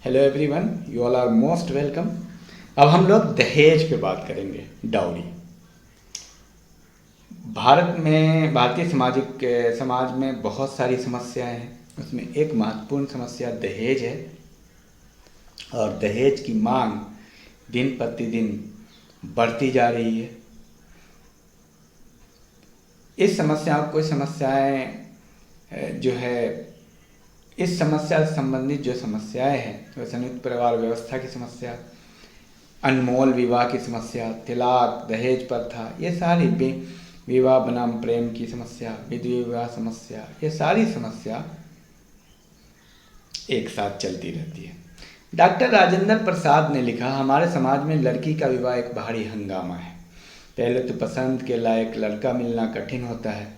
Hello everyone, you all are most welcome. अब हम लोग दहेज पे बात करेंगे, डाउरी। भारतीय समाज में बहुत सारी समस्याएं हैं। उसमें एक महत्वपूर्ण समस्या दहेज है और दहेज की मांग दिन प्रतिदिन बढ़ती जा रही है। इस समस्या से संबंधित जो समस्याएं हैं, तो संयुक्त परिवार व्यवस्था की समस्या, अनमोल विवाह की समस्या, तिलाक, दहेज प्रथा, ये सारी विवाह बनाम प्रेम की समस्या, विधवा विवाह समस्या, ये सारी समस्या एक साथ चलती रहती है। डॉक्टर राजेंद्र प्रसाद ने लिखा, हमारे समाज में लड़की का विवाह एक भारी हंगामा है। पहले तो पसंद के लायक लड़का मिलना कठिन होता है।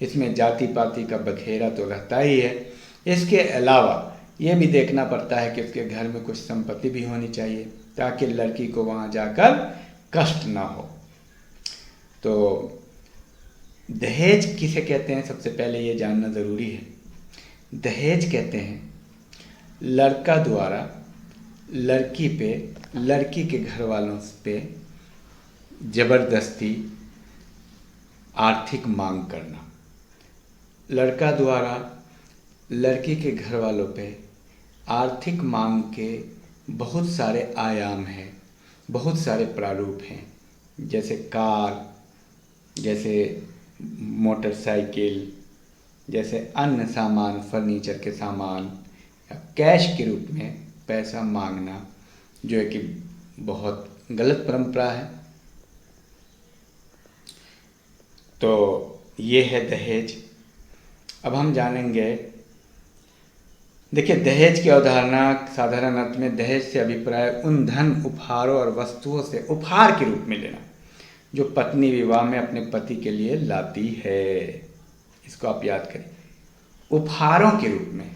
इसमें जाति पाति का बखेरा तो रहता ही है। इसके अलावा ये भी देखना पड़ता है कि उसके घर में कुछ संपत्ति भी होनी चाहिए ताकि लड़की को वहाँ जाकर कष्ट ना हो। तो दहेज किसे कहते हैं, सबसे पहले ये जानना ज़रूरी है। दहेज कहते हैं लड़का द्वारा लड़की पे, लड़की के घर वालों पे ज़बरदस्ती आर्थिक मांग करना। लड़का द्वारा लड़की के घर वालों पे आर्थिक मांग के बहुत सारे आयाम हैं, बहुत सारे प्रारूप हैं, जैसे कार, जैसे मोटरसाइकिल, जैसे अन्य सामान, फर्नीचर के सामान, या कैश के रूप में पैसा मांगना, जो है कि बहुत गलत परंपरा है। तो ये है दहेज। अब हम जानेंगे, देखिए, दहेज की अवधारणा साधारण अर्थ में दहेज से अभिप्राय उन धन, उपहारों और वस्तुओं से उपहार के रूप में लेना जो पत्नी विवाह में अपने पति के लिए लाती है। इसको आप याद करें, उपहारों के रूप में।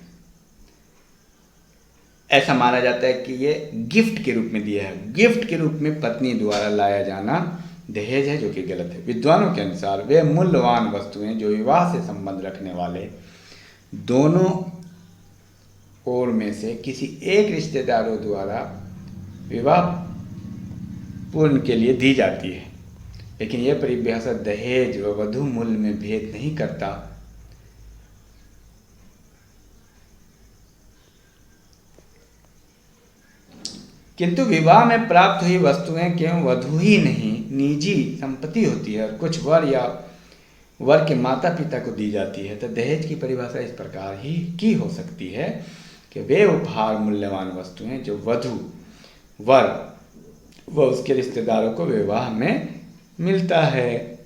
ऐसा माना जाता है कि ये गिफ्ट के रूप में दिया है। गिफ्ट के रूप में पत्नी द्वारा लाया जाना दहेज है, जो कि गलत है। विद्वानों के अनुसार वे मूल्यवान वस्तुएं जो विवाह से संबंध रखने वाले दोनों ओर में से किसी एक रिश्तेदारों द्वारा विवाह पूर्ण के लिए दी जाती है। लेकिन यह परिभाषा दहेज व वधू मूल्य में भेद नहीं करता। किंतु विवाह में प्राप्त हुई वस्तुएं केवल वधू ही नहीं, निजी संपत्ति होती है और कुछ वर के माता पिता को दी जाती है। तो दहेज की परिभाषा इस प्रकार ही की हो सकती है कि वे उपहार, मूल्यवान वस्तुएं जो वर व उसके रिश्तेदारों को विवाह में मिलता है,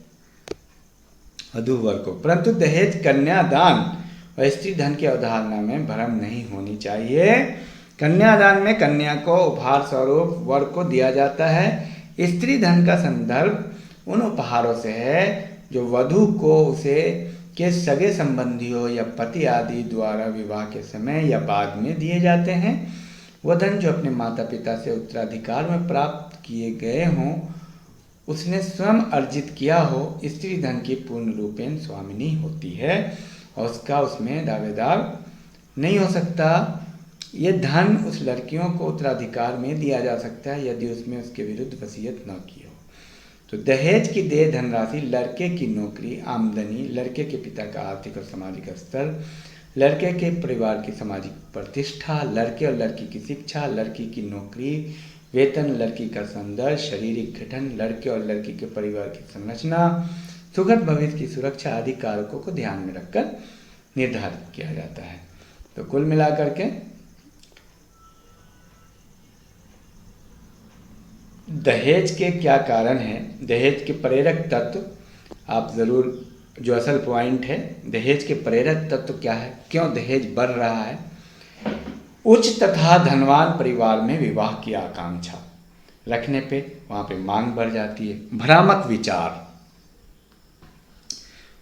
वधू वर को। परंतु दहेज कन्यादान और स्त्री धन की अवधारणा में भ्रम नहीं होनी चाहिए। कन्यादान में कन्या को उपहार स्वरूप वर को दिया जाता है। स्त्री धन का संदर्भ उन उपहारों से है जो वधू को उसे के सगे संबंधियों या पति आदि द्वारा विवाह के समय या बाद में दिए जाते हैं। वह धन जो अपने माता पिता से उत्तराधिकार में प्राप्त किए गए हों, उसने स्वयं अर्जित किया हो, स्त्री धन की पूर्ण रूपेण स्वामिनी होती है और उसका उसमें दावेदार नहीं हो सकता। यह धन उस लड़कियों को उत्तराधिकार में दिया जा सकता है यदि उसमें उसके विरुद्ध वसीयत न की हो। तो दहेज की देय धनराशि लड़के की नौकरी, आमदनी, लड़के के पिता का आर्थिक और सामाजिक स्तर, लड़के के परिवार की सामाजिक प्रतिष्ठा, लड़के और लड़की की शिक्षा, लड़की की नौकरी, वेतन, लड़की का सौंदर्य, शारीरिक गठन, लड़के और लड़की के परिवार की संरचना, सुखद भविष्य की सुरक्षा आदि कारकों को ध्यान में रखकर निर्धारित किया जाता है। तो कुल मिलाकर के दहेज के क्या कारण हैं, दहेज के प्रेरक तत्व आप ज़रूर, जो असल पॉइंट है, दहेज के प्रेरक तत्व क्या है, क्यों दहेज बढ़ रहा है। उच्च तथा धनवान परिवार में विवाह की आकांक्षा रखने पे वहाँ पे मांग बढ़ जाती है। भ्रामक विचार,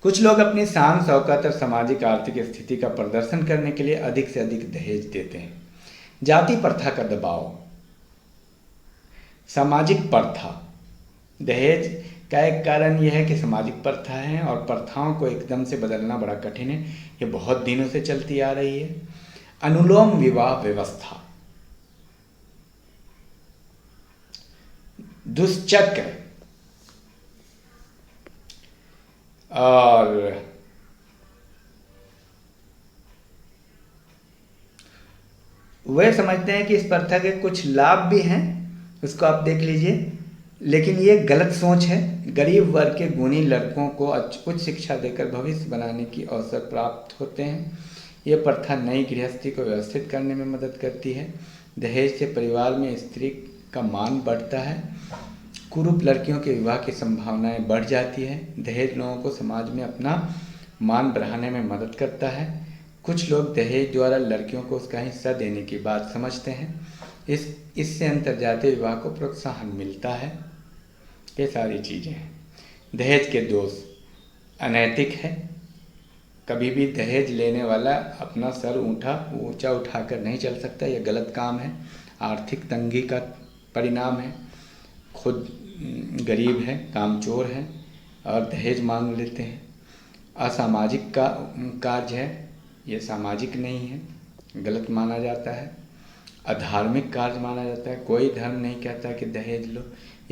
कुछ लोग अपनी शान, शौकत और सामाजिक आर्थिक स्थिति का प्रदर्शन करने के लिए अधिक से अधिक दहेज देते हैं। जाति प्रथा का दबाव, सामाजिक प्रथा, दहेज का एक कारण यह है कि सामाजिक प्रथा है और प्रथाओं को एकदम से बदलना बड़ा कठिन है। ये बहुत दिनों से चलती आ रही है। अनुलोम विवाह व्यवस्था, दुष्चक्र और वे समझते हैं कि इस प्रथा के कुछ लाभ भी हैं, उसको आप देख लीजिए, लेकिन ये गलत सोच है। गरीब वर्ग के गुणी लड़कों को उच्च शिक्षा देकर भविष्य बनाने की अवसर प्राप्त होते हैं। ये प्रथा नई गृहस्थी को व्यवस्थित करने में मदद करती है। दहेज से परिवार में स्त्री का मान बढ़ता है। कुरूप लड़कियों के विवाह की संभावनाएं बढ़ जाती है। दहेज लोगों को समाज में अपना मान बढ़ाने में मदद करता है। कुछ लोग दहेज द्वारा लड़कियों को उसका हिस्सा देने की बात समझते हैं। इससे अंतर्जातीय विवाह को प्रोत्साहन मिलता है। ये सारी चीज़ें हैं। दहेज के दोष अनैतिक है। कभी भी दहेज लेने वाला अपना सर ऊंचा उठाकर नहीं चल सकता, यह गलत काम है। आर्थिक तंगी का परिणाम है। खुद गरीब है, कामचोर है और दहेज मांग लेते हैं। असामाजिक का कार्य है, ये सामाजिक नहीं है, गलत माना जाता है। अधार्मिक कार्य माना जाता है। कोई धर्म नहीं कहता कि दहेज लो।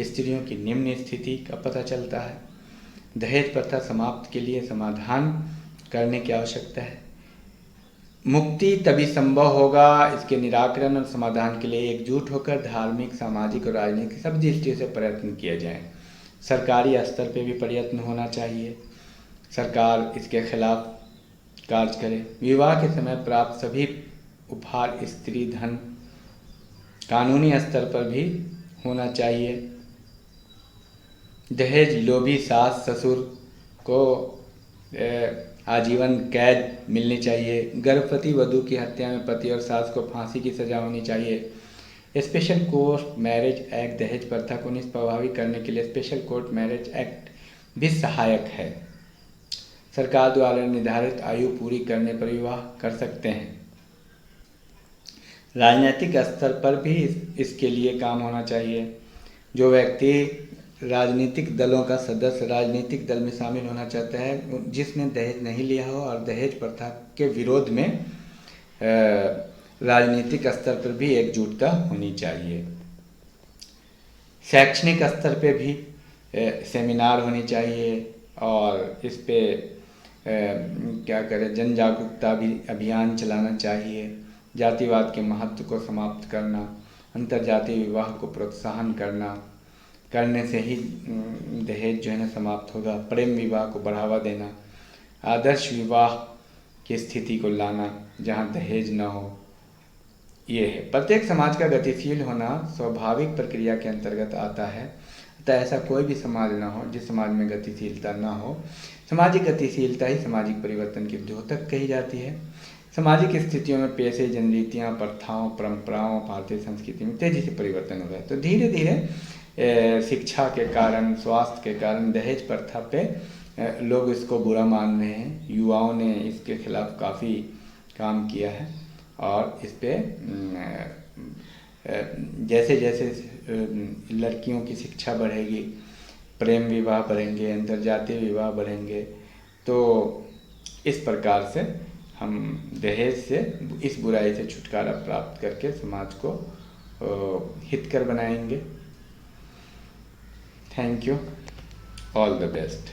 स्त्रियों की निम्न स्थिति का पता चलता है। दहेज प्रथा समाप्त के लिए समाधान करने की आवश्यकता है। मुक्ति तभी संभव होगा, इसके निराकरण और समाधान के लिए एकजुट होकर धार्मिक, सामाजिक और राजनीतिक सब दृष्टियों से प्रयत्न किया जाए। सरकारी स्तर पे भी प्रयत्न होना चाहिए। सरकार इसके खिलाफ कार्य करे। विवाह के समय प्राप्त सभी उपहार, स्त्री धन कानूनी स्तर पर भी होना चाहिए। दहेज लोभी सास ससुर को आजीवन कैद मिलनी चाहिए। गर्भवती वधू की हत्या में पति और सास को फांसी की सजा होनी चाहिए। स्पेशल कोर्ट मैरिज एक्ट दहेज प्रथा को निष्प्रभावी करने के लिए स्पेशल कोर्ट मैरिज एक्ट भी सहायक है। सरकार द्वारा निर्धारित आयु पूरी करने पर विवाह कर सकते हैं। राजनीतिक स्तर पर भी इसके लिए काम होना चाहिए। जो व्यक्ति राजनीतिक दलों का सदस्य राजनीतिक दल में शामिल होना चाहता है, जिसने दहेज नहीं लिया हो और दहेज प्रथा के विरोध में राजनीतिक स्तर पर भी एकजुटता होनी चाहिए। शैक्षणिक स्तर पे भी सेमिनार होनी चाहिए और इस पे क्या करें, जन जागरूकता भी अभियान चलाना चाहिए। जातिवाद के महत्व को समाप्त करना, अंतर्जातीय विवाह को प्रोत्साहन करने से ही दहेज जो है ना समाप्त होगा। प्रेम विवाह को बढ़ावा देना, आदर्श विवाह की स्थिति को लाना जहाँ दहेज न हो, ये है। प्रत्येक समाज का गतिशील होना स्वाभाविक प्रक्रिया के अंतर्गत आता है। अतः ऐसा कोई भी समाज न हो जिस समाज में गतिशीलता न हो। सामाजिक गतिशीलता ही सामाजिक परिवर्तन की द्योतक कही जाती है। सामाजिक स्थितियों में पेशे, जनरीतियाँ, प्रथाओं, परंपराओं, भारतीय संस्कृति में तेजी से परिवर्तन हो रहा है। तो धीरे धीरे शिक्षा के कारण, स्वास्थ्य के कारण दहेज प्रथा पे लोग इसको बुरा मान रहे हैं। युवाओं ने इसके खिलाफ काफ़ी काम किया है और इस पे जैसे जैसे लड़कियों की शिक्षा बढ़ेगी, प्रेम विवाह बढ़ेंगे, अंतर्जातीय विवाह बढ़ेंगे, तो इस प्रकार से हम दहेज से, इस बुराई से छुटकारा प्राप्त करके समाज को हितकर बनाएंगे। Thank you, all the best.